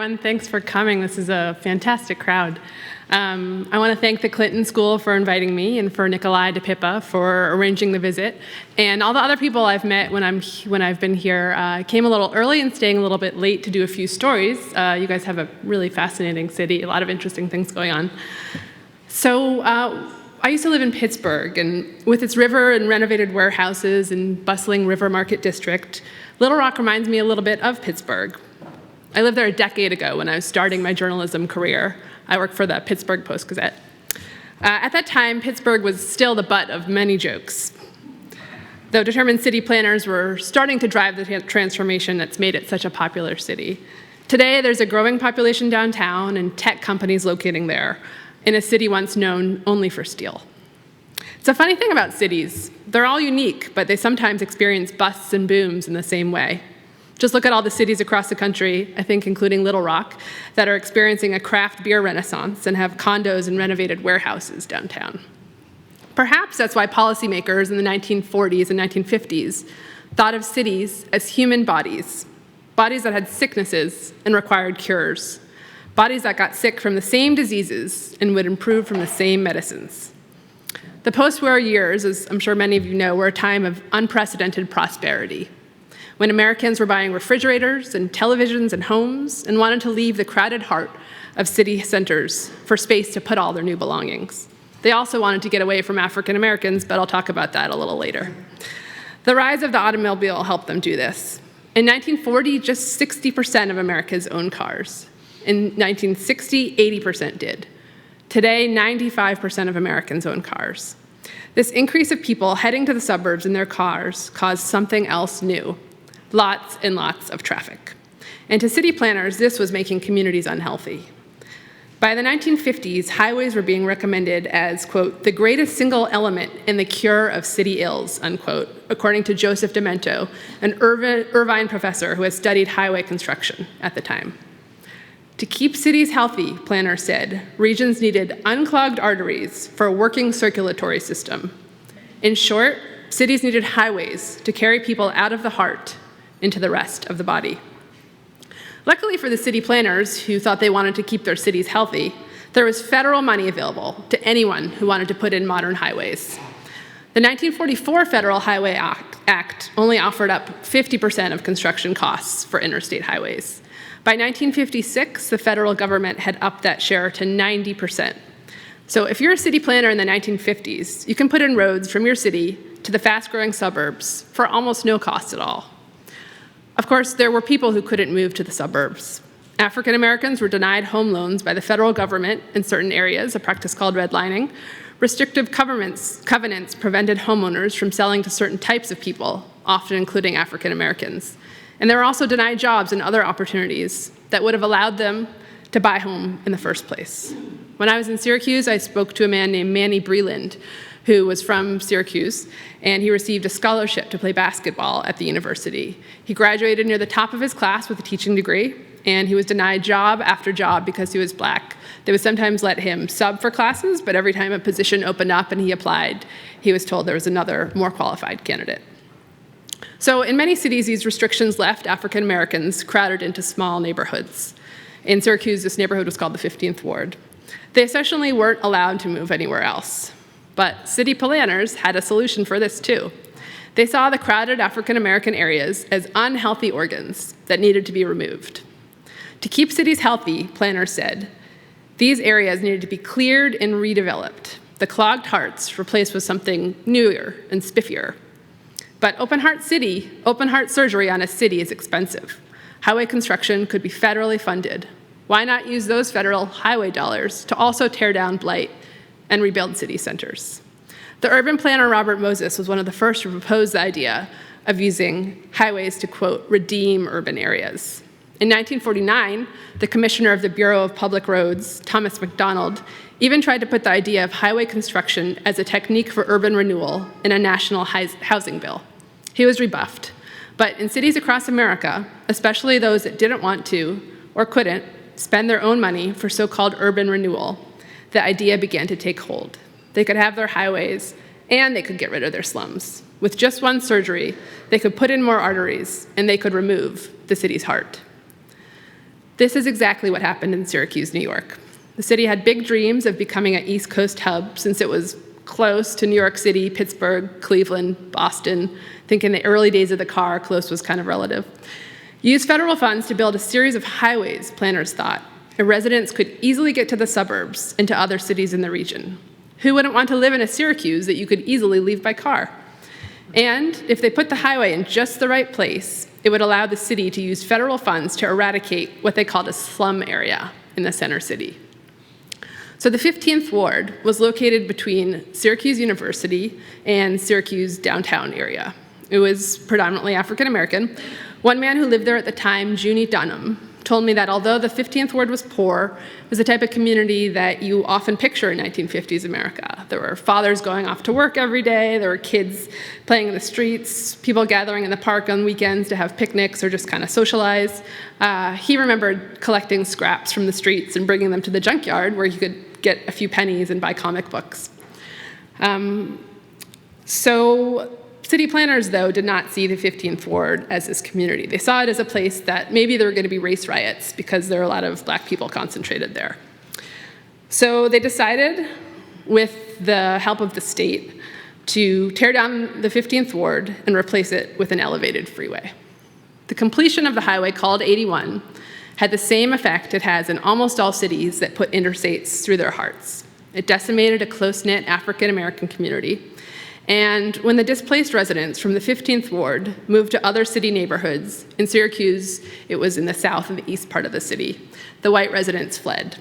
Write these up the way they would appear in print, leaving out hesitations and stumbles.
everyone. Thanks for coming. This is a fantastic crowd. I want to thank the Clinton School for inviting me and for Nikolai DePippa for arranging the visit. And all the other people I've met when I've been here came a little early and staying a little bit late to do a few stories. You guys have a really fascinating city, a lot of interesting things going on. So I used to live in Pittsburgh, and with its river and renovated warehouses and bustling River Market district, Little Rock reminds me a little bit of Pittsburgh. I lived there a decade ago when I was starting my journalism career. I worked for the Pittsburgh Post-Gazette. At that time, Pittsburgh was still the butt of many jokes, though determined city planners were starting to drive the transformation that's made it such a popular city. Today, there's a growing population downtown and tech companies locating there, in a city once known only for steel. It's a funny thing about cities. They're all unique, but they sometimes experience busts and booms in the same way. Just look at all the cities across the country, I think including Little Rock, that are experiencing a craft beer renaissance and have condos and renovated warehouses downtown. Perhaps that's why policymakers in the 1940s and 1950s thought of cities as human bodies, bodies that had sicknesses and required cures, bodies that got sick from the same diseases and would improve from the same medicines. The post-war years, as I'm sure many of you know, were a time of unprecedented prosperity, when Americans were buying refrigerators and televisions and homes and wanted to leave the crowded heart of city centers for space to put all their new belongings. They also wanted to get away from African Americans, but I'll talk about that a little later. The rise of the automobile helped them do this. In 1940, just 60% of Americans owned cars. In 1960, 80% did. Today, 95% of Americans own cars. This increase of people heading to the suburbs in their cars caused something else new. Lots and lots of traffic. And to city planners, this was making communities unhealthy. By the 1950s, highways were being recommended as, quote, the greatest single element in the cure of city ills, unquote, according to Joseph Demento, an Irvine professor who had studied highway construction at the time. To keep cities healthy, planners said, regions needed unclogged arteries for a working circulatory system. In short, cities needed highways to carry people out of the heart into the rest of the body. Luckily for the city planners who thought they wanted to keep their cities healthy, there was federal money available to anyone who wanted to put in modern highways. The 1944 Federal Highway Act only offered up 50% of construction costs for interstate highways. By 1956, the federal government had upped that share to 90%. So if you're a city planner in the 1950s, you can put in roads from your city to the fast-growing suburbs for almost no cost at all. Of course, there were people who couldn't move to the suburbs. African Americans were denied home loans by the federal government in certain areas, a practice called redlining. Restrictive covenants prevented homeowners from selling to certain types of people, often including African Americans. And they were also denied jobs and other opportunities that would have allowed them to buy a home in the first place. When I was in Syracuse, I spoke to a man named Manny Breland, who was from Syracuse, and he received a scholarship to play basketball at the university. He graduated near the top of his class with a teaching degree, and he was denied job after job because he was black. They would sometimes let him sub for classes, but every time a position opened up and he applied, he was told there was another more qualified candidate. So in many cities, these restrictions left African Americans crowded into small neighborhoods. In Syracuse, this neighborhood was called the 15th Ward. They essentially weren't allowed to move anywhere else. But city planners had a solution for this too. They saw the crowded African American areas as unhealthy organs that needed to be removed. To keep cities healthy, planners said, these areas needed to be cleared and redeveloped, the clogged hearts replaced with something newer and spiffier. But open heart surgery on a city is expensive. Highway construction could be federally funded. Why not use those federal highway dollars to also tear down blight and rebuild city centers? The urban planner Robert Moses was one of the first to propose the idea of using highways to, quote, redeem urban areas. In 1949, the commissioner of the Bureau of Public Roads, Thomas McDonald, even tried to put the idea of highway construction as a technique for urban renewal in a national housing bill. He was rebuffed. But in cities across America, especially those that didn't want to or couldn't spend their own money for so-called urban renewal, the idea began to take hold. They could have their highways, and they could get rid of their slums. With just one surgery, they could put in more arteries, and they could remove the city's heart. This is exactly what happened in Syracuse, New York. The city had big dreams of becoming an East Coast hub since it was close to New York City, Pittsburgh, Cleveland, Boston. I think in the early days of the car, close was kind of relative. Used federal funds to build a series of highways, planners thought, and residents could easily get to the suburbs and to other cities in the region. Who wouldn't want to live in a Syracuse that you could easily leave by car? And if they put the highway in just the right place, it would allow the city to use federal funds to eradicate what they called a slum area in the center city. So the 15th Ward was located between Syracuse University and Syracuse downtown area. It was predominantly African American. One man who lived there at the time, Junie Dunham, told me that although the 15th Ward was poor, it was the type of community that you often picture in 1950s America. There were fathers going off to work every day, there were kids playing in the streets, people gathering in the park on weekends to have picnics or just kind of socialize. He remembered collecting scraps from the streets and bringing them to the junkyard where he could get a few pennies and buy comic books. So city planners, though, did not see the 15th Ward as this community. They saw it as a place that maybe there were going to be race riots because there are a lot of black people concentrated there. So they decided, with the help of the state, to tear down the 15th Ward and replace it with an elevated freeway. The completion of the highway, called 81, had the same effect it has in almost all cities that put interstates through their hearts. It decimated a close-knit African-American community. And when the displaced residents from the 15th Ward moved to other city neighborhoods, in Syracuse, it was in the south and the east part of the city, the white residents fled.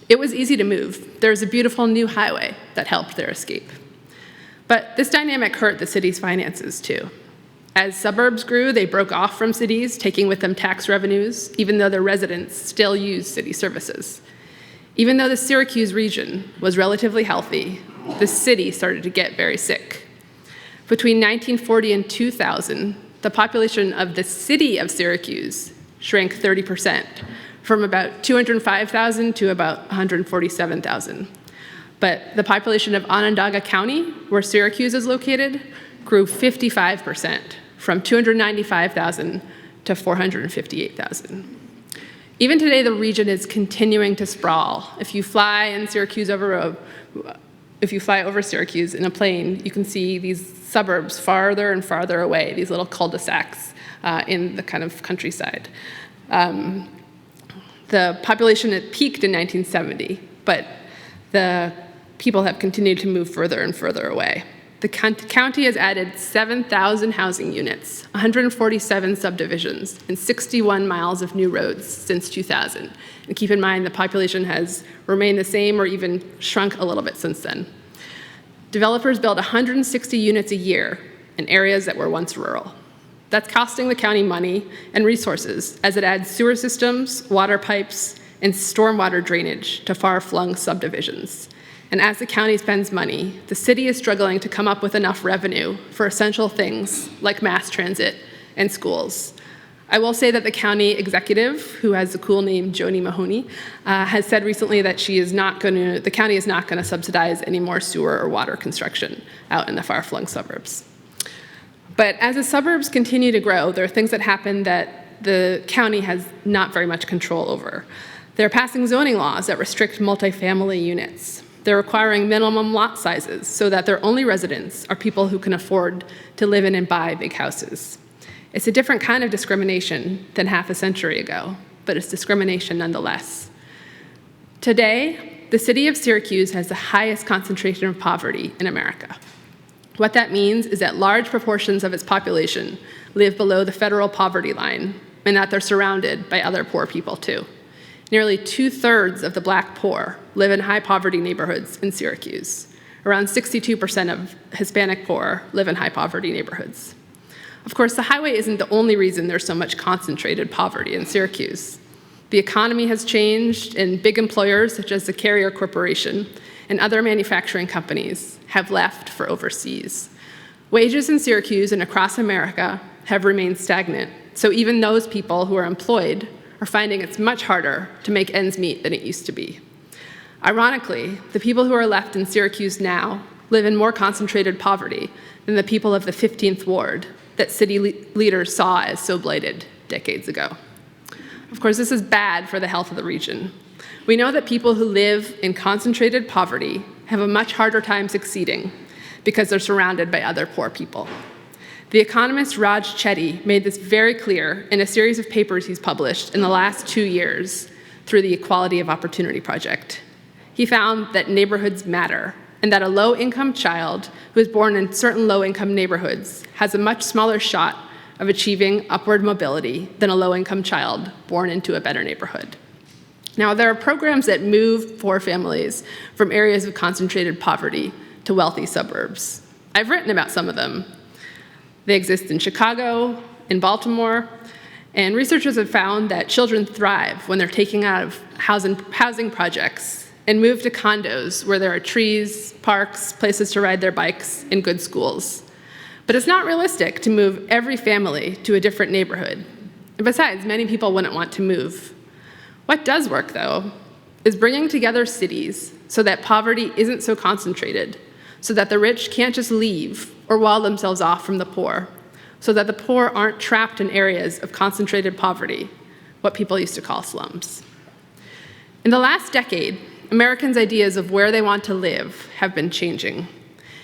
It was easy to move. There was a beautiful new highway that helped their escape. But this dynamic hurt the city's finances too. As suburbs grew, they broke off from cities, taking with them tax revenues, even though their residents still used city services. Even though the Syracuse region was relatively healthy, the city started to get very sick. Between 1940 and 2000, the population of the city of Syracuse shrank 30%, from about 205,000 to about 147,000. But the population of Onondaga County, where Syracuse is located, grew 55%, from 295,000 to 458,000. Even today, the region is continuing to sprawl. If you fly over Syracuse in a plane, you can see these suburbs farther and farther away, these little cul-de-sacs in the kind of countryside. The population had peaked in 1970, but the people have continued to move further and further away. The county has added 7,000 housing units, 147 subdivisions, and 61 miles of new roads since 2000. And keep in mind, the population has remained the same or even shrunk a little bit since then. Developers build 160 units a year in areas that were once rural. That's costing the county money and resources as it adds sewer systems, water pipes, and stormwater drainage to far-flung subdivisions. And as the county spends money, the city is struggling to come up with enough revenue for essential things like mass transit and schools. I will say that the county executive, who has the cool name Joni Mahoney, has said recently that the county is not going to subsidize any more sewer or water construction out in the far-flung suburbs. But as the suburbs continue to grow, there are things that happen that the county has not very much control over. They're passing zoning laws that restrict multifamily units. They're requiring minimum lot sizes so that their only residents are people who can afford to live in and buy big houses. It's a different kind of discrimination than half a century ago, but it's discrimination nonetheless. Today, the city of Syracuse has the highest concentration of poverty in America. What that means is that large proportions of its population live below the federal poverty line, and that they're surrounded by other poor people too. Nearly 2/3 of the black poor live in high poverty neighborhoods in Syracuse. Around 62% of Hispanic poor live in high poverty neighborhoods. Of course, the highway isn't the only reason there's so much concentrated poverty in Syracuse. The economy has changed, and big employers such as the Carrier Corporation and other manufacturing companies have left for overseas. Wages in Syracuse and across America have remained stagnant, so even those people who are employed are finding it's much harder to make ends meet than it used to be. Ironically, the people who are left in Syracuse now live in more concentrated poverty than the people of the 15th Ward that city leaders saw as so blighted decades ago. Of course, this is bad for the health of the region. We know that people who live in concentrated poverty have a much harder time succeeding because they're surrounded by other poor people. The economist Raj Chetty made this very clear in a series of papers he's published in the last 2 years through the Equality of Opportunity Project. He found that neighborhoods matter, and that a low-income child who is born in certain low-income neighborhoods has a much smaller shot of achieving upward mobility than a low-income child born into a better neighborhood. Now, there are programs that move poor families from areas of concentrated poverty to wealthy suburbs. I've written about some of them. They exist in Chicago, in Baltimore, and researchers have found that children thrive when they're taken out of housing projects and move to condos where there are trees, parks, places to ride their bikes, and good schools. But it's not realistic to move every family to a different neighborhood. And besides, many people wouldn't want to move. What does work, though, is bringing together cities so that poverty isn't so concentrated, so that the rich can't just leave or wall themselves off from the poor, so that the poor aren't trapped in areas of concentrated poverty, what people used to call slums. In the last decade, Americans' ideas of where they want to live have been changing.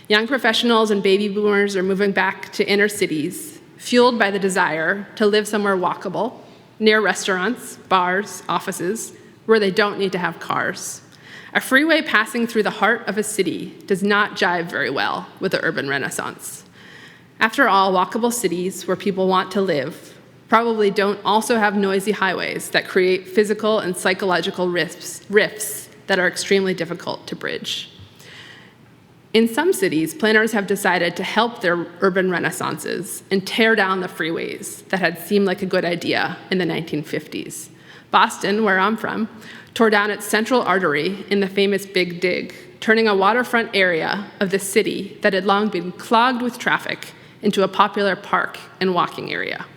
Young professionals and baby boomers are moving back to inner cities, fueled by the desire to live somewhere walkable, near restaurants, bars, offices, where they don't need to have cars. A freeway passing through the heart of a city does not jive very well with the urban renaissance. After all, walkable cities where people want to live probably don't also have noisy highways that create physical and psychological rifts that are extremely difficult to bridge. In some cities, planners have decided to help their urban renaissances and tear down the freeways that had seemed like a good idea in the 1950s. Boston, where I'm from, tore down its central artery in the famous Big Dig, turning a waterfront area of the city that had long been clogged with traffic into a popular park and walking area.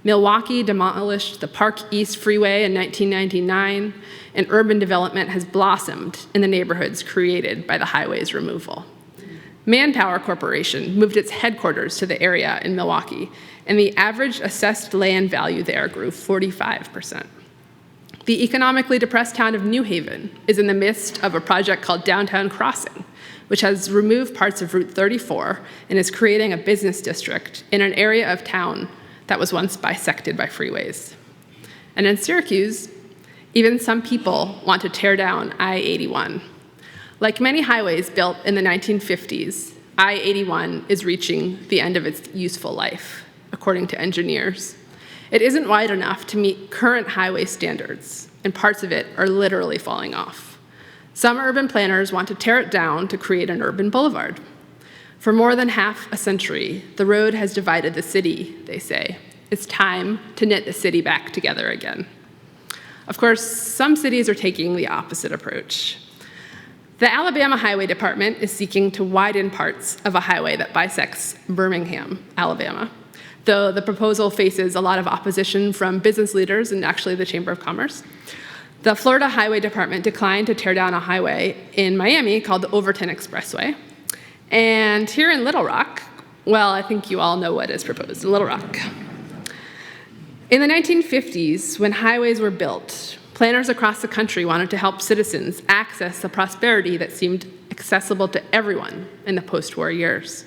Milwaukee demolished the Park East Freeway in 1999, and urban development has blossomed in the neighborhoods created by the highway's removal. Manpower Corporation moved its headquarters to the area in Milwaukee, and the average assessed land value there grew 45%. The economically depressed town of New Haven is in the midst of a project called Downtown Crossing, which has removed parts of Route 34 and is creating a business district in an area of town that was once bisected by freeways. And in Syracuse, even some people want to tear down I-81. Like many highways built in the 1950s, I-81 is reaching the end of its useful life, according to engineers. It isn't wide enough to meet current highway standards, and parts of it are literally falling off. Some urban planners want to tear it down to create an urban boulevard. For more than half a century, the road has divided the city, they say. It's time to knit the city back together again. Of course, some cities are taking the opposite approach. The Alabama Highway Department is seeking to widen parts of a highway that bisects Birmingham, Alabama, though the proposal faces a lot of opposition from business leaders and actually the Chamber of Commerce. The Florida Highway Department declined to tear down a highway in Miami called the Overton Expressway. And here in Little Rock, well, I think you all know what is proposed in Little Rock. In the 1950s, when highways were built, planners across the country wanted to help citizens access the prosperity that seemed accessible to everyone in the post-war years.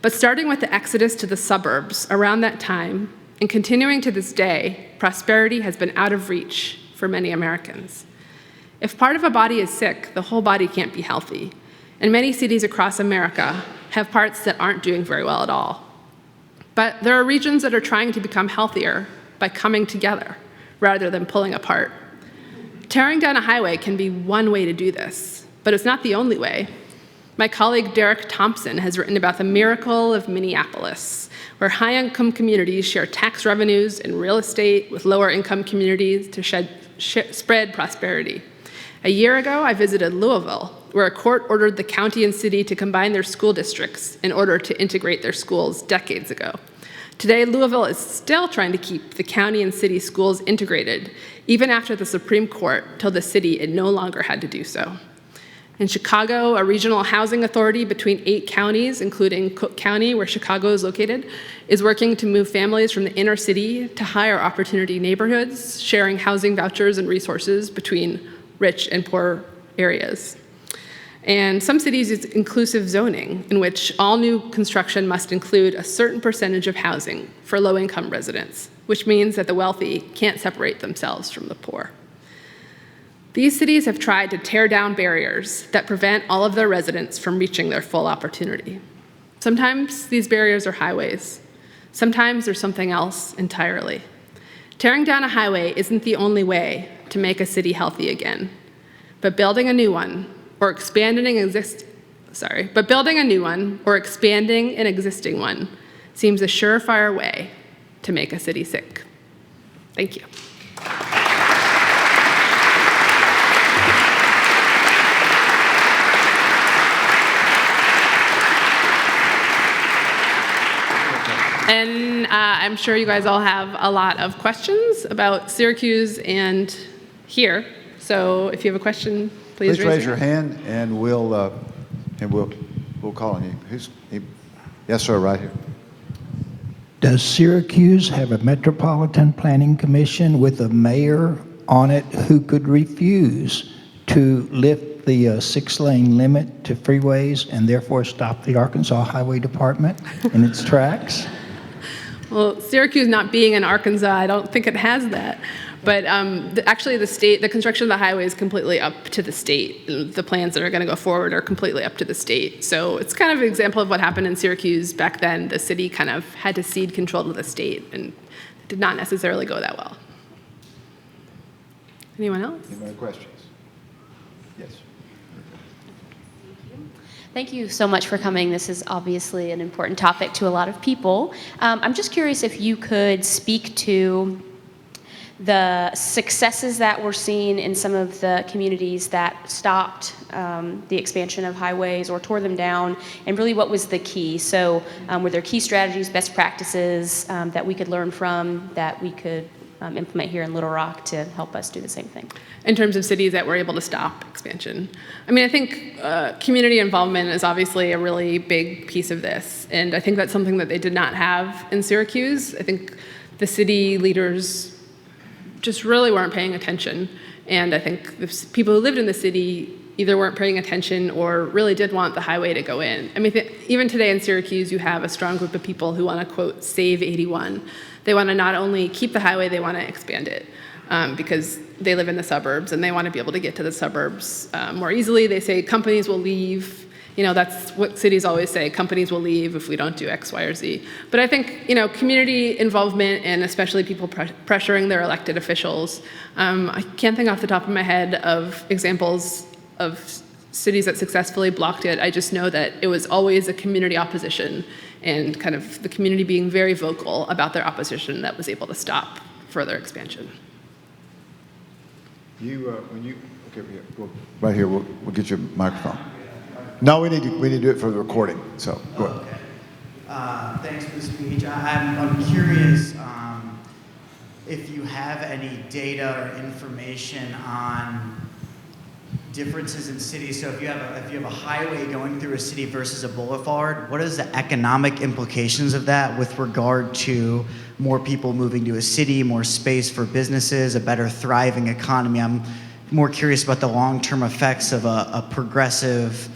But starting with the exodus to the suburbs around that time, and continuing to this day, prosperity has been out of reach for many Americans. If part of a body is sick, the whole body can't be healthy. And many cities across America have parts that aren't doing very well at all. But there are regions that are trying to become healthier by coming together rather than pulling apart. Tearing down a highway can be one way to do this, but it's not the only way. My colleague Derek Thompson has written about the miracle of Minneapolis, where high-income communities share tax revenues and real estate with lower-income communities to spread prosperity. A year ago, I visited Louisville, where a court ordered the county and city to combine their school districts in order to integrate their schools decades ago. Today, Louisville is still trying to keep the county and city schools integrated, even after the Supreme Court told the city it no longer had to do so. In Chicago, a regional housing authority between 8 counties, including Cook County, where Chicago is located, is working to move families from the inner city to higher opportunity neighborhoods, sharing housing vouchers and resources between rich and poor areas. And some cities use inclusive zoning, in which all new construction must include a certain percentage of housing for low-income residents, which means that the wealthy can't separate themselves from the poor. These cities have tried to tear down barriers that prevent all of their residents from reaching their full opportunity. Sometimes these barriers are highways. Sometimes they're something else entirely. Tearing down a highway isn't the only way to make a city healthy again, but building a new one or expanding an existing one seems a surefire way to make a city sick. Thank you. And I'm sure you guys all have a lot of questions about Syracuse and here. So if you have a question, please raise your hand, and we'll call on you. Yes, sir, right here. Does Syracuse have a Metropolitan Planning Commission with a mayor on it who could refuse to lift the 6-lane limit to freeways and therefore stop the Arkansas Highway Department in its tracks? Well, Syracuse not being in Arkansas, I don't think it has that. But actually the construction of the highway is completely up to the state. The plans that are going to go forward are completely up to the state. So it's kind of an example of what happened in Syracuse back then. The city kind of had to cede control to the state, and it did not necessarily go that well. Anyone else? Any more questions? Yes. Thank you so much for coming. This is obviously an important topic to a lot of people. I'm just curious if you could speak to the successes that we're seeing in some of the communities that stopped the expansion of highways or tore them down, and really what was the key. So were there key strategies, best practices that we could learn from, that we could implement here in Little Rock to help us do the same thing? In terms of cities that were able to stop expansion. I mean, I think community involvement is obviously a really big piece of this, and I think that's something that they did not have in Syracuse. I think the city leaders just really weren't paying attention, and I think the people who lived in the city either weren't paying attention or really did want the highway to go in. I mean, even today in Syracuse, you have a strong group of people who want to, quote, save 81. They want to not only keep the highway, they want to expand it because they live in the suburbs and they want to be able to get to the suburbs more easily. They say companies will leave. You know, that's what cities always say, companies will leave if we don't do X, Y, or Z. But I think, you know, community involvement and especially people pressuring their elected officials. I can't think off the top of my head of examples of cities that successfully blocked it. I just know that it was always a community opposition and kind of the community being very vocal about their opposition that was able to stop further expansion. Right here, we'll get your microphone. No, we need to do it for the recording. So go ahead. Okay. Thanks for the speech. I'm curious if you have any data or information on differences in cities. So if you have a highway going through a city versus a boulevard, what is the economic implications of that with regard to more people moving to a city, more space for businesses, a better thriving economy? I'm more curious about the long-term effects of a progressive,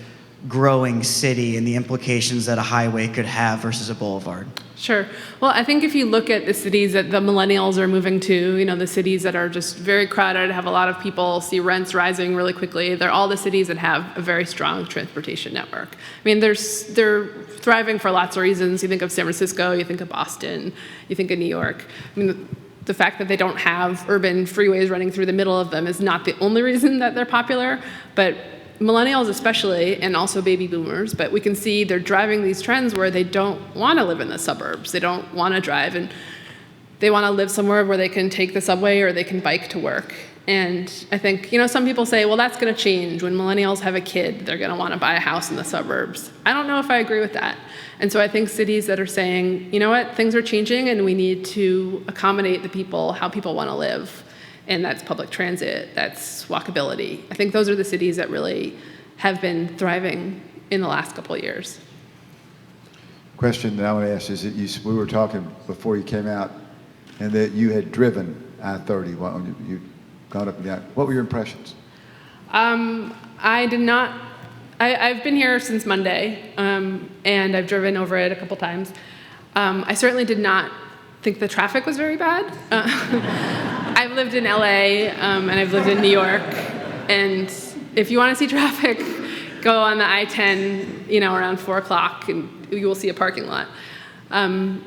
growing city and the implications that a highway could have versus a boulevard. Sure. Well, I think if you look at the cities that the millennials are moving to, you know, the cities that are just very crowded, have a lot of people, see rents rising really quickly, they're all the cities that have a very strong transportation network. I mean, they're thriving for lots of reasons. You think of San Francisco, you think of Boston, you think of New York. I mean, the fact that they don't have urban freeways running through the middle of them is not the only reason that they're popular, but millennials especially, and also baby boomers, but we can see they're driving these trends where they don't want to live in the suburbs. They don't want to drive, and they want to live somewhere where they can take the subway or they can bike to work. And I think, you know, some people say, well, that's going to change. When millennials have a kid, they're going to want to buy a house in the suburbs. I don't know if I agree with that. And so I think cities that are saying, you know what, things are changing and we need to accommodate the people, how people want to live. And that's public transit, that's walkability. I think those are the cities that really have been thriving in the last couple of years. Question that I want to ask is that we were talking before you came out, and that you had driven I-30. You gone up and down. What were your impressions? I did not. I've been here since Monday, and I've driven over it a couple times. I certainly did not think the traffic was very bad. I've lived in LA, and I've lived in New York, and if you want to see traffic, go on the I-10, around 4 o'clock, and you will see a parking lot. I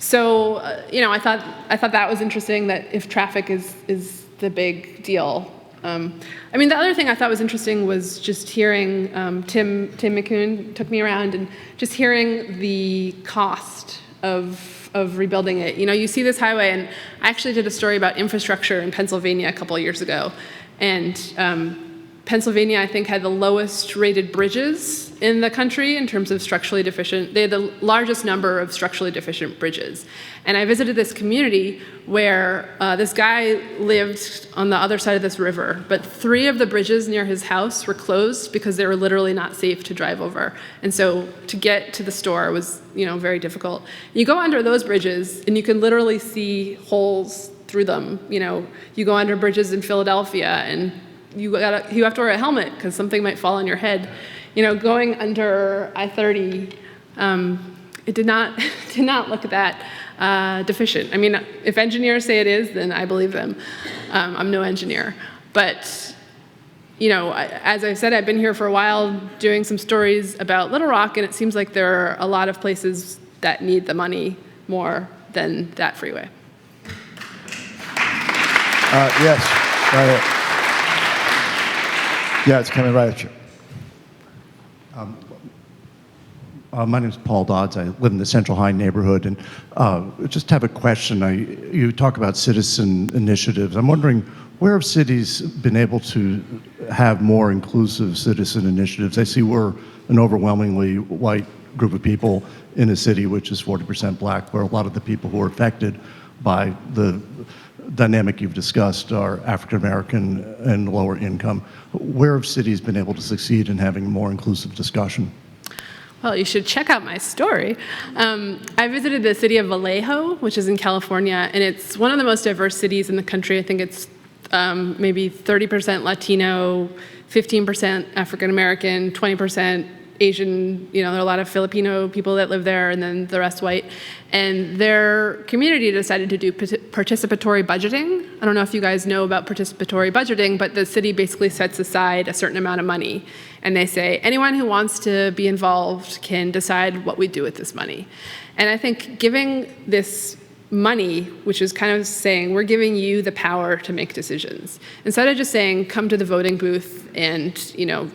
thought that was interesting, that if traffic is the big deal. The other thing I thought was interesting was just hearing Tim McCune took me around, and just hearing the cost of rebuilding it. You see this highway, and I actually did a story about infrastructure in Pennsylvania a couple of years ago, and Pennsylvania, I think, had the lowest rated bridges in the country in terms of structurally deficient. They had the largest number of structurally deficient bridges. And I visited this community where this guy lived on the other side of this river, but 3 of the bridges near his house were closed because they were literally not safe to drive over. And so to get to the store was, very difficult. You go under those bridges, and you can literally see holes through them. You go under bridges in Philadelphia, and you have to wear a helmet because something might fall on your head. Going under I-30, it did not look that deficient. If engineers say it is, then I believe them. I'm no engineer, but as I said, I've been here for a while doing some stories about Little Rock, and it seems like there are a lot of places that need the money more than that freeway. Yes, right ahead. Yeah, it's coming right at you. My name is Paul Dodds. I live in the Central High neighborhood, and just have a question. You talk about citizen initiatives. I'm wondering, where have cities been able to have more inclusive citizen initiatives? I see we're an overwhelmingly white group of people in a city which is 40% black, where a lot of the people who are affected by the dynamic you've discussed are African American and lower income. Where have cities been able to succeed in having a more inclusive discussion? Well, you should check out my story. I visited the city of Vallejo, which is in California, and it's one of the most diverse cities in the country. I think it's maybe 30% Latino, 15% African American, 20% Asian. There are a lot of Filipino people that live there, and then the rest white. And their community decided to do participatory budgeting. I don't know if you guys know about participatory budgeting, but the city basically sets aside a certain amount of money, and they say anyone who wants to be involved can decide what we do with this money. And I think giving this money, which is kind of saying we're giving you the power to make decisions, instead of just saying come to the voting booth and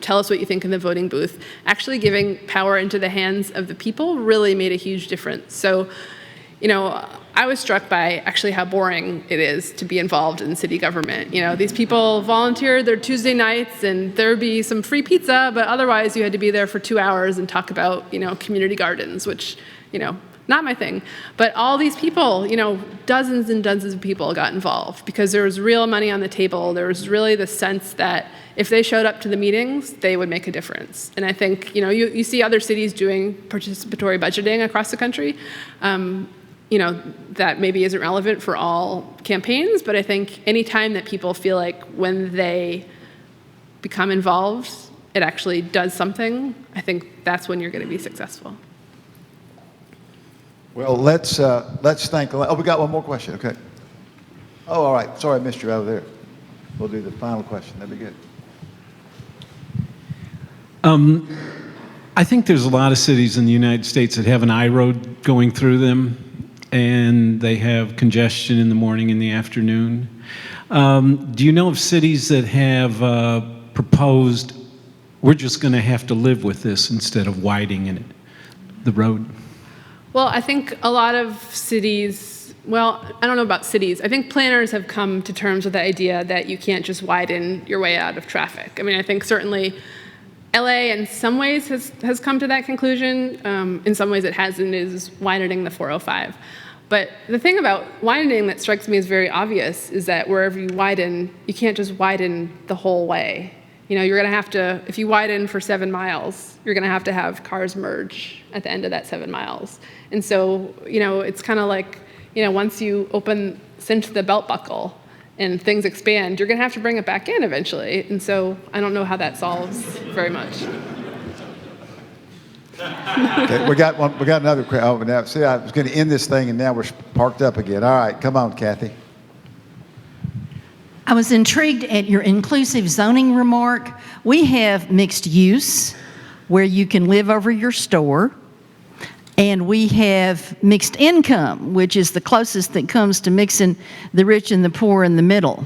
tell us what you think in the voting booth, actually giving power into the hands of the people really made a huge difference. So I was struck by actually how boring it is to be involved in city government. These people volunteered their Tuesday nights, and there would be some free pizza, but otherwise you had to be there for 2 hours and talk about community gardens, which not my thing. But all these people, dozens and dozens of people got involved because there was real money on the table. There was really the sense that if they showed up to the meetings, they would make a difference. And I think, you see other cities doing participatory budgeting across the country, that maybe isn't relevant for all campaigns, but I think any time that people feel like when they become involved, it actually does something, I think that's when you're going to be successful. Well, let's thank. Oh, we got one more question. Okay. Oh, all right. Sorry, I missed you over there. We'll do the final question. That'd be good. I think there's a lot of cities in the United States that have an I road going through them, and they have congestion in the morning and the afternoon. Do you know of cities that have proposed, we're just going to have to live with this instead of widening it, the road? Well, I think a lot of cities, I don't know about cities. I think planners have come to terms with the idea that you can't just widen your way out of traffic. I think certainly LA in some ways has come to that conclusion. In some ways it hasn't, is widening the 405. But the thing about widening that strikes me as very obvious is that wherever you widen, you can't just widen the whole way. You know, you're going to have to, if you widen for 7 miles, you're going to have cars merge at the end of that 7 miles. And so, you know, it's kind of like, you know, once you cinch the belt buckle and things expand, you're going to have to bring it back in eventually. And so I don't know how that solves very much. Okay, we got another crowd. Oh, now, see, I was going to end this thing, and now we're parked up again. All right, come on, Kathy. I was intrigued at your inclusive zoning remark. We have mixed use, where you can live over your store, and we have mixed income, which is the closest that comes to mixing the rich and the poor in the middle.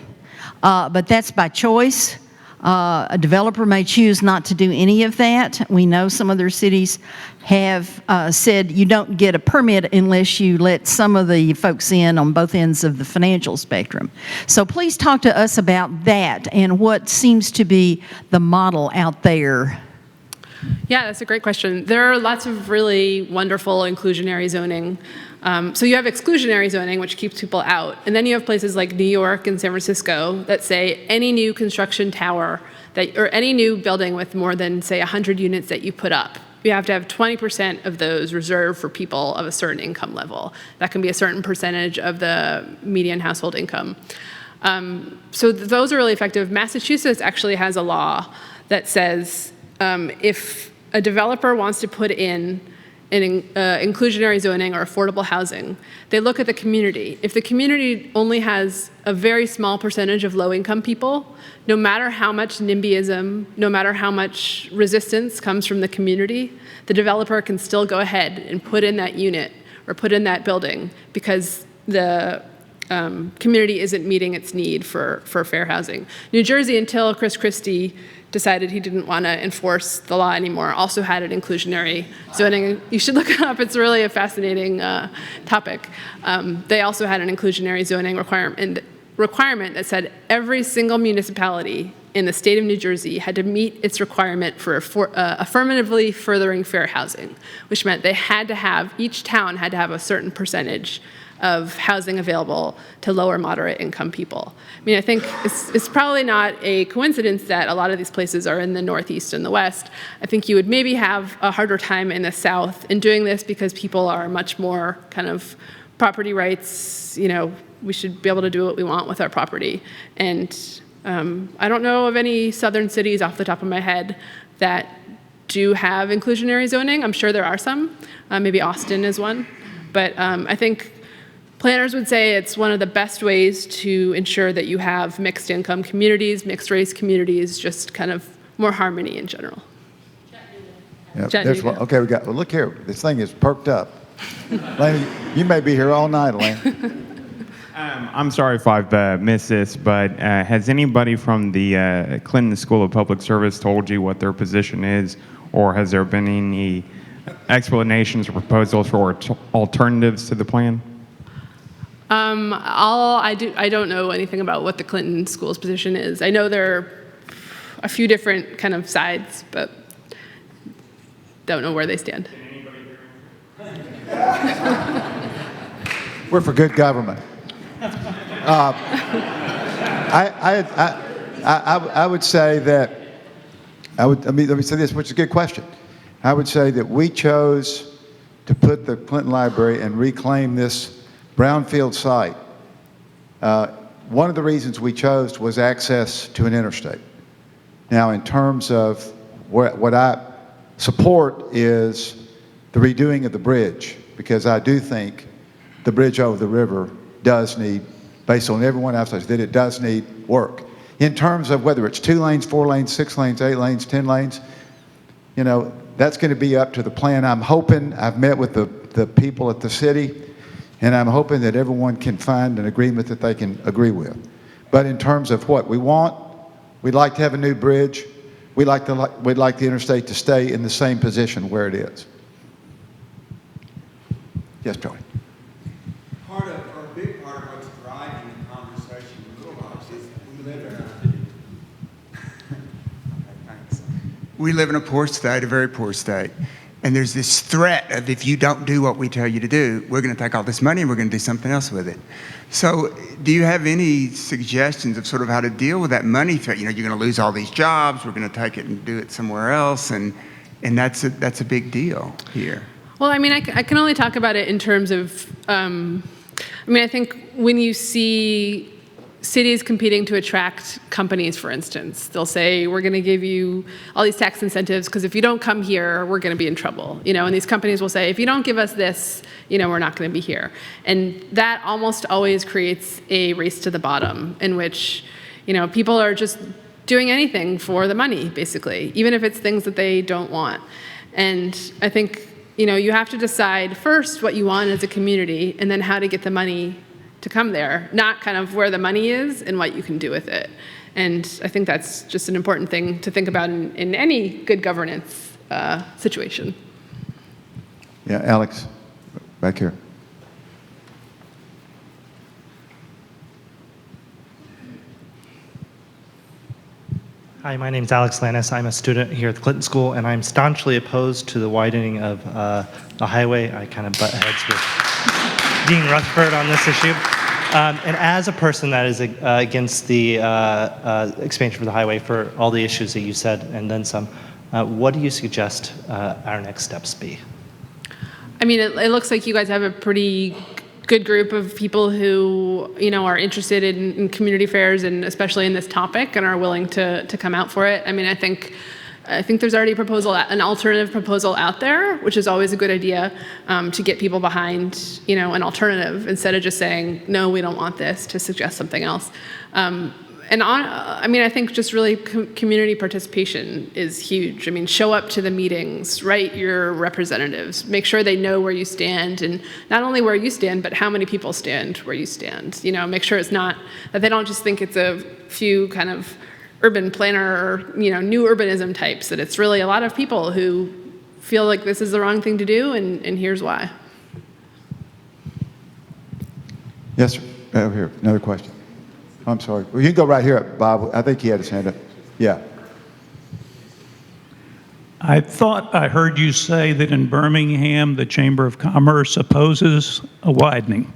But that's by choice. A developer may choose not to do any of that. We know some other cities have said you don't get a permit unless you let some of the folks in on both ends of the financial spectrum. So please talk to us about that and what seems to be the model out there. Yeah, that's a great question. There are lots of really wonderful inclusionary zoning. So you have exclusionary zoning, which keeps people out. And then you have places like New York and San Francisco that say any new construction tower or any new building with more than, say, 100 units that you put up, you have to have 20% of those reserved for people of a certain income level. That can be a certain percentage of the median household income. So those are really effective. Massachusetts actually has a law that says if a developer wants to put in an inclusionary zoning or affordable housing, they look at the community. If the community only has a very small percentage of low-income people, no matter how much NIMBYism, no matter how much resistance comes from the community, the developer can still go ahead and put in that unit or put in that building because the community isn't meeting its need for fair housing. New Jersey, until Chris Christie decided he didn't want to enforce the law anymore, also had an inclusionary zoning. You should look it up. It's really a fascinating topic. They also had an inclusionary zoning requirement that said every single municipality in the state of New Jersey had to meet its requirement for affirmatively furthering fair housing, which meant each town had to have a certain percentage of housing available to lower moderate income people. I mean, I think it's probably not a coincidence that a lot of these places are in the Northeast and the West. I think you would maybe have a harder time in the South in doing this because people are much more kind of property rights, you know, we should be able to do what we want with our property. And I don't know of any southern cities off the top of my head that do have inclusionary zoning. I'm sure there are some, maybe Austin is one. But I think planners would say it's one of the best ways to ensure that you have mixed income communities, mixed race communities, just kind of more harmony in general. Yep, there's one. Okay, well, look here. This thing is perked up. Elaine, you may be here all night, Elaine. I'm sorry if I've missed this, but has anybody from the Clinton School of Public Service told you what their position is, or has there been any explanations or proposals for alternatives to the plan? I don't know anything about what the Clinton School's position is. I know there are a few different kind of sides, but don't know where they stand. We're for good government. I would say that let me say this, which is a good question. I would say that we chose to put the Clinton Library and reclaim this brownfield site. One of the reasons we chose was access to an interstate. Now, in terms of what I support is the redoing of the bridge, because I do think the bridge over the river does need, based on everyone else, that it does need work. In terms of whether it's 2 lanes, 4 lanes, 6 lanes, 8 lanes, 10 lanes, you know, that's going to be up to the plan. I'm hoping, I've met with the people at the city, and I'm hoping that everyone can find an agreement that they can agree with. But in terms of what we want, we'd like to have a new bridge. We'd like the interstate to stay in the same position where it is. Yes, Charlie. A big part of what's driving the conversation with Little Rocks is we live in a poor state, a very poor state. And there's this threat of if you don't do what we tell you to do, we're going to take all this money and we're going to do something else with it. So do you have any suggestions of sort of how to deal with that money threat? You know, you're going to lose all these jobs, we're going to take it and do it somewhere else, and that's a big deal here. Well, I mean, I can only talk about it in terms of, I think when you see cities competing to attract companies, for instance, they'll say, we're going to give you all these tax incentives because if you don't come here, we're going to be in trouble. You know, and these companies will say, if you don't give us this, you know, we're not going to be here. And that almost always creates a race to the bottom in which, you know, people are just doing anything for the money, basically, even if it's things that they don't want. And I think, you know, you have to decide first what you want as a community and then how to get the money to come there, not kind of where the money is and what you can do with it. And I think that's just an important thing to think about in any good governance situation. Yeah, Alex, back here. Hi, my name is Alex Lannis. I'm a student here at the Clinton School, and I'm staunchly opposed to the widening of the highway. I kind of butt heads with Dean Rutherford on this issue. And as a person that is against the expansion of the highway for all the issues that you said and then some, what do you suggest our next steps be? I mean, it looks like you guys have a pretty good group of people who, you know, are interested in community fairs and especially in this topic and are willing to come out for it. I mean, I think there's already an alternative proposal out there, which is always a good idea to get people behind, you know, an alternative instead of just saying, no, we don't want this, to suggest something else. I think just really community participation is huge. I mean, show up to the meetings, write your representatives, make sure they know where you stand, and not only where you stand, but how many people stand where you stand. You know, make sure it's not, that they don't just think it's a few kind of urban planner or, you know, new urbanism types, that it's really a lot of people who feel like this is the wrong thing to do, and here's why. Yes, sir. Over here, another question. I'm sorry. Well, you can go right here, Bob. I think he had his hand up. Yeah. I thought I heard you say that in Birmingham, the Chamber of Commerce opposes a widening.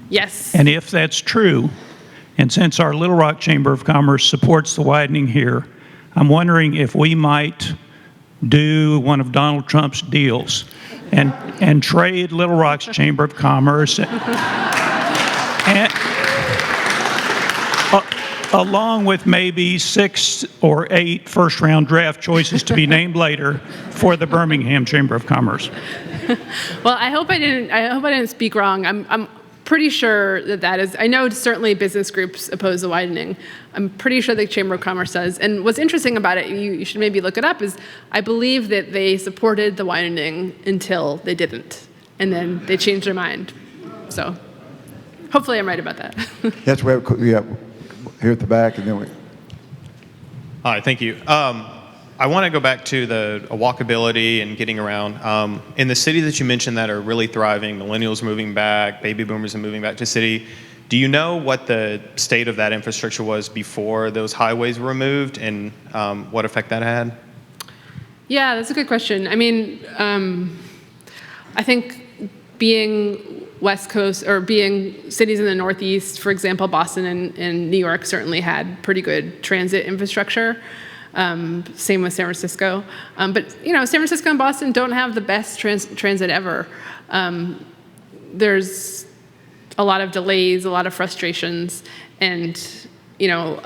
Yes. And if that's true, and since our Little Rock Chamber of Commerce supports the widening here, I'm wondering if we might do one of Donald Trump's deals and trade Little Rock's Chamber of Commerce along with maybe 6 or 8 first-round draft choices to be named later for the Birmingham Chamber of Commerce. Well, I hope I didn't speak wrong. I'm pretty sure that is. I know certainly business groups oppose the widening. I'm pretty sure the Chamber of Commerce does. And what's interesting about it, you should maybe look it up, is I believe that they supported the widening until they didn't, and then they changed their mind. So hopefully I'm right about that. Yes, we have here at the back, and then we. Hi, thank you. I want to go back to the walkability and getting around. In the cities that you mentioned that are really thriving, millennials moving back, baby boomers are moving back to city, do you know what the state of that infrastructure was before those highways were removed and what effect that had? Yeah, that's a good question. I mean, I think being West Coast, or being cities in the Northeast, for example, Boston and New York certainly had pretty good transit infrastructure. Same with San Francisco. But, you know, San Francisco and Boston don't have the best transit ever. There's a lot of delays, a lot of frustrations, and, you know,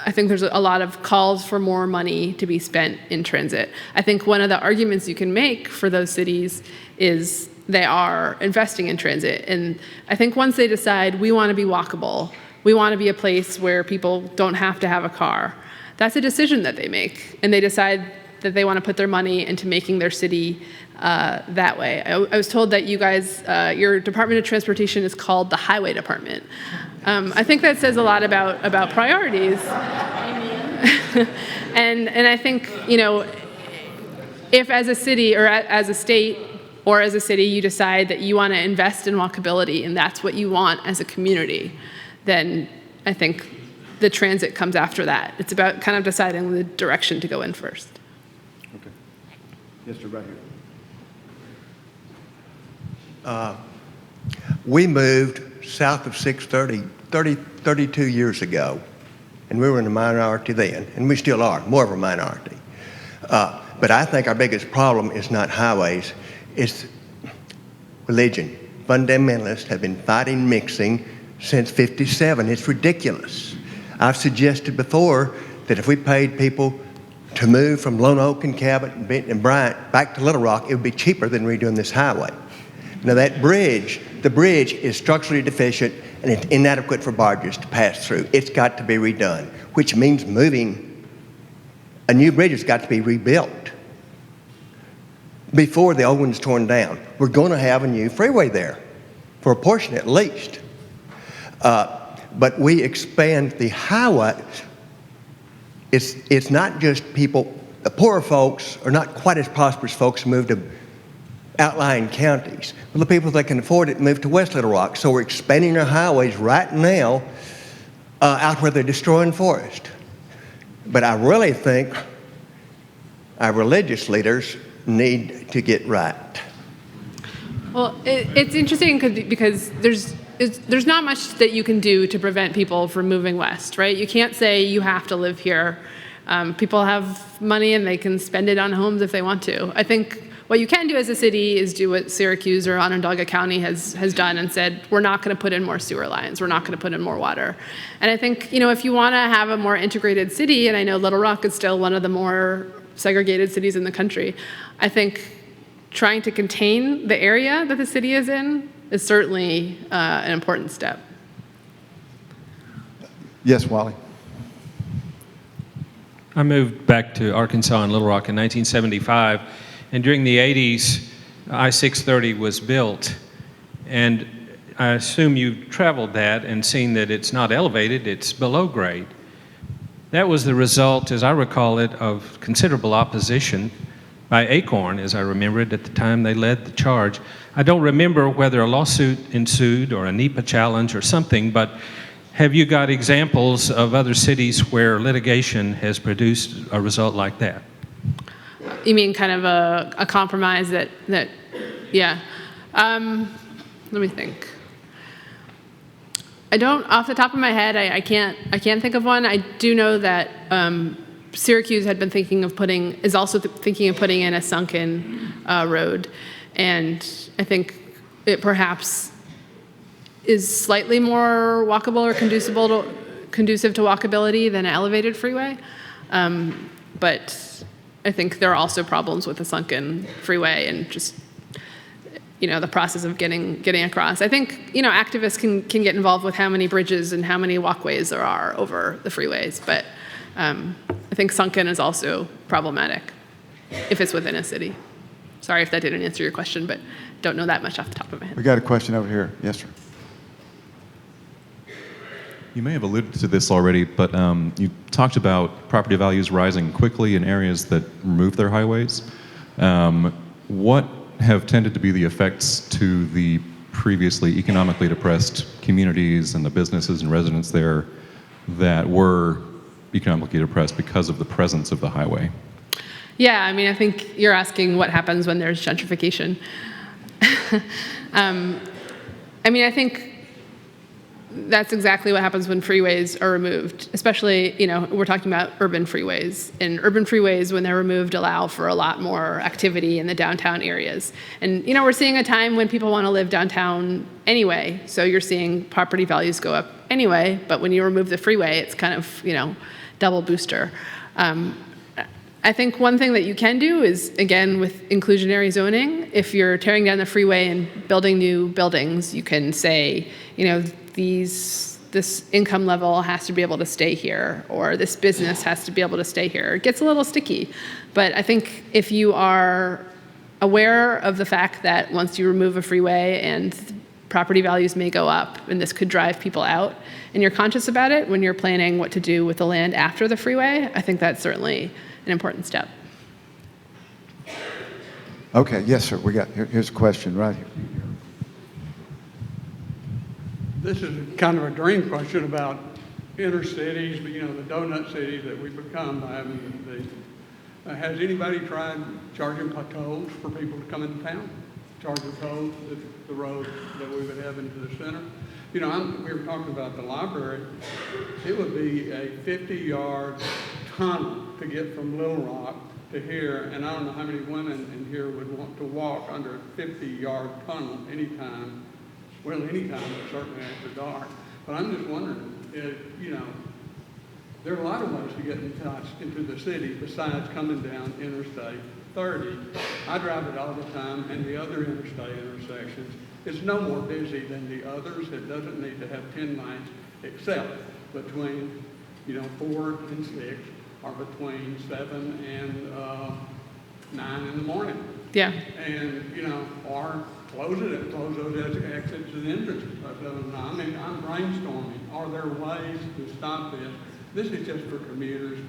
I think there's a lot of calls for more money to be spent in transit. I think one of the arguments you can make for those cities is they are investing in transit. And I think once they decide we want to be walkable, we want to be a place where people don't have to have a car, that's a decision that they make. And they decide that they want to put their money into making their city that way. I was told that you guys, your Department of Transportation is called the Highway Department. I think that says a lot about priorities. and I think, you know, if as a city or as a state or as a city you decide that you want to invest in walkability and that's what you want as a community, then I think the transit comes after that. It's about kind of deciding the direction to go in first. Okay. Yes, sir, right here. We moved south of 630 32 years ago, and we were in a minority then, and we still are, more of a minority. But I think our biggest problem is not highways, it's religion. Fundamentalists have been fighting mixing since '57. It's ridiculous. I've suggested before that if we paid people to move from Lone Oak and Cabot and Benton and Bryant back to Little Rock, it would be cheaper than redoing this highway. Now that bridge, the bridge is structurally deficient and it's inadequate for barges to pass through. It's got to be redone, which means moving. A new bridge has got to be rebuilt before the old one's torn down. We're going to have a new freeway there, for a portion at least. But we expand the highway. It's not just people, the poorer folks are not quite as prosperous folks who move to outlying counties. But the people that can afford it move to West Little Rock. So we're expanding our highways right now out where they're destroying forest. But I really think our religious leaders need to get right. Well, it's interesting because there's not much that you can do to prevent people from moving west, right? You can't say you have to live here. People have money and they can spend it on homes if they want to. I think what you can do as a city is do what Syracuse or Onondaga County has done and said, we're not going to put in more sewer lines. We're not going to put in more water. And I think, if you want to have a more integrated city, and I know Little Rock is still one of the more segregated cities in the country, I think trying to contain the area that the city is in is certainly an important step. Yes, Wally. I moved back to Arkansas and Little Rock in 1975, and during the 80s, I-630 was built, and I assume you've traveled that and seen that it's not elevated, it's below grade. That was the result, as I recall it, of considerable opposition by Acorn, as I remember it, at the time they led the charge. I don't remember whether a lawsuit ensued or a NEPA challenge or something, but have you got examples of other cities where litigation has produced a result like that? You mean kind of a compromise that yeah. Let me think. I don't, off the top of my head, I can't think of one. I do know that Syracuse had been thinking of is also thinking of putting in a sunken road, and I think it perhaps is slightly more walkable or conducive to walkability than an elevated freeway. But I think there are also problems with the sunken freeway and just the process of getting across. I think activists can get involved with how many bridges and how many walkways there are over the freeways, but I think sunken is also problematic if it's within a city. Sorry if that didn't answer your question, but don't know that much off the top of my head. We got a question over here. Yes, sir. You may have alluded to this already, but you talked about property values rising quickly in areas that remove their highways. What have tended to be the effects to the previously economically depressed communities and the businesses and residents there that were economically depressed because of the presence of the highway? Yeah, I think you're asking what happens when there's gentrification. I think that's exactly what happens when freeways are removed, especially, we're talking about urban freeways. And urban freeways, when they're removed, allow for a lot more activity in the downtown areas. And, we're seeing a time when people want to live downtown anyway. So you're seeing property values go up anyway. But when you remove the freeway, it's kind of, double booster. I think one thing that you can do is, again, with inclusionary zoning, if you're tearing down the freeway and building new buildings, you can say, this income level has to be able to stay here, or this business has to be able to stay here. It gets a little sticky. But I think if you are aware of the fact that once you remove a freeway and property values may go up and this could drive people out, and you're conscious about it when you're planning what to do with the land after the freeway, I think that's certainly an important step. Okay, yes, sir. Here's a question right here. This is kind of a dream question about inner cities, but the donut cities that we've become. Has anybody tried charging tolls for people to come into town? charge a toll if the road that we would have into the center. You know, we were talking about the library. It would be a 50-yard tunnel to get from Little Rock to here, and I don't know how many women in here would want to walk under a 50-yard tunnel anytime, well, anytime, but certainly after dark. But I'm just wondering, if, you know, there are a lot of ways to get into the city besides coming down Interstate 30. I drive it all the time, and the other interstate intersections, it's no more busy than the others. It doesn't need to have 10 lanes, except between, you know, 4 and 6, or between 7 and 9 in the morning. Yeah. And, you know, or close those exits and entrances. I mean, I'm brainstorming. Are there ways to stop this? This is just for commuters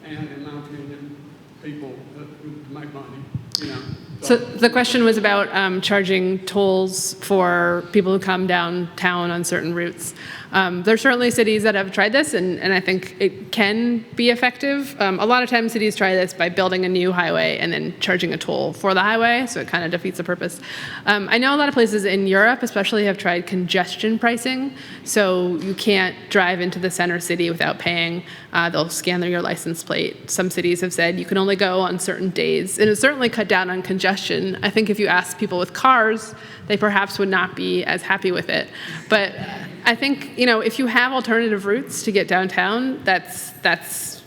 and, in my opinion, people who make money, you know. So the question was about charging tolls for people who come downtown on certain routes. There are certainly cities that have tried this, and I think it can be effective. A lot of times cities try this by building a new highway and then charging a toll for the highway, so it kind of defeats the purpose. I know a lot of places in Europe especially have tried congestion pricing, so you can't drive into the center city without paying. They'll scan your license plate. Some cities have said you can only go on certain days, and it certainly cut down on congestion. I think if you ask people with cars, they perhaps would not be as happy with it. But I think, you know, if you have alternative routes to get downtown, that's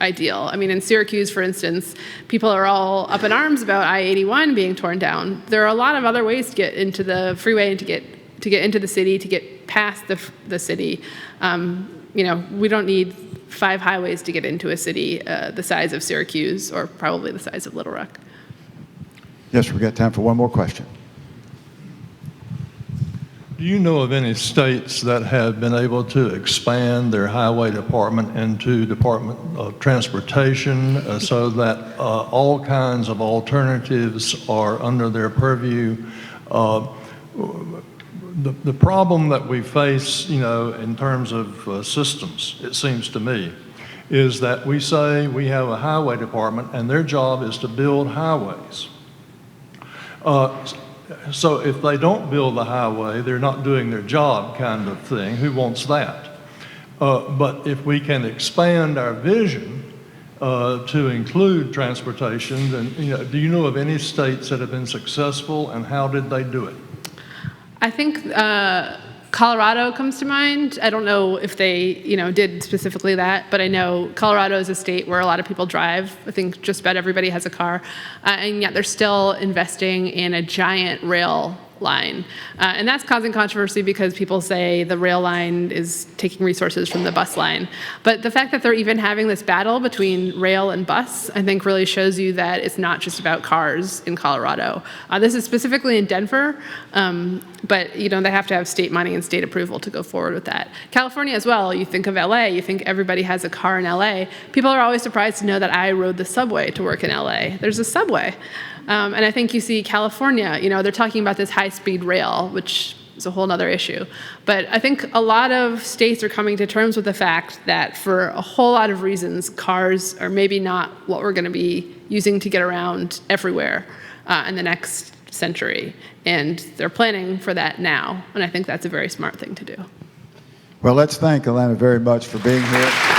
ideal. I mean, in Syracuse, for instance, people are all up in arms about I-81 being torn down. There are a lot of other ways to get into the freeway and to get into the city, to get past the city. You know, we don't need 5 highways to get into a city the size of Syracuse, or probably the size of Little Rock. Yes, we've got time for one more question. Do you know of any states that have been able to expand their highway department into Department of Transportation so that all kinds of alternatives are under their purview? The problem that we face, you know, in terms of systems, it seems to me, is that we say we have a highway department and their job is to build highways. So if they don't build the highway, they're not doing their job, kind of thing. Who wants that? But if we can expand our vision to include transportation, then, you know, do you know of any states that have been successful, and how did they do it? I think Colorado comes to mind. I don't know if they, you know, did specifically that, but I know Colorado is a state where a lot of people drive. I think just about everybody has a car, and yet they're still investing in a giant rail line. And that's causing controversy because people say the rail line is taking resources from the bus line. But the fact that they're even having this battle between rail and bus, I think really shows you that it's not just about cars in Colorado. This is specifically in Denver, but you know, they have to have state money and state approval to go forward with that. California as well, you think of LA, you think everybody has a car in LA. People are always surprised to know that I rode the subway to work in LA. There's a subway. And I think you see California, you know, they're talking about this high-speed rail, which is a whole other issue. But I think a lot of states are coming to terms with the fact that for a whole lot of reasons, cars are maybe not what we're going to be using to get around everywhere in the next century. And they're planning for that now. And I think that's a very smart thing to do. Well, let's thank Alanna very much for being here.